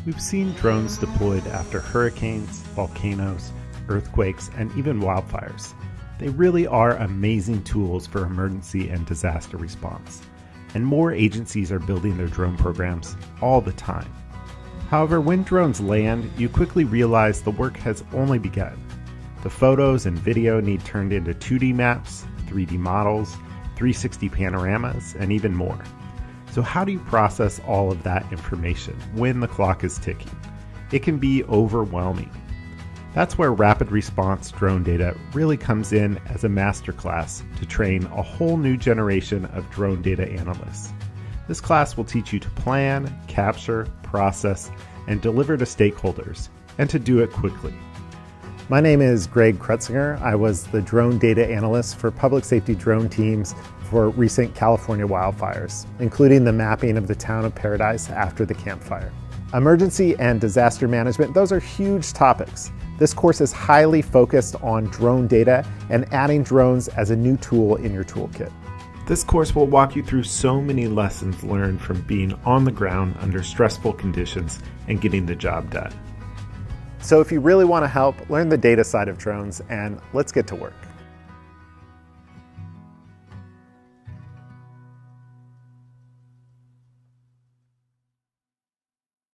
We've seen drones deployed after hurricanes, volcanoes, earthquakes, and even wildfires. They really are amazing tools for emergency and disaster response, and more agencies are building their drone programs all the time. However, when drones land, you quickly realize the work has only begun. The photos and video need turned into 2D maps, 3D models, 360 panoramas, and even more. So how do you process all of that information when the clock is ticking? It can be overwhelming. That's where rapid response drone data really comes in as a masterclass to train a whole new generation of drone data analysts. This class will teach you to plan, capture, process, and deliver to stakeholders, and to do it quickly. My name is Gregory Crutsinger. I was the drone data analyst for public safety drone teams for recent California wildfires, including the mapping of the town of Paradise after the Camp Fire. Emergency and disaster management, those are huge topics. This course is highly focused on drone data and adding drones as a new tool in your toolkit. This course will walk you through so many lessons learned from being on the ground under stressful conditions and getting the job done. So if you really want to help, learn the data side of drones, and let's get to work.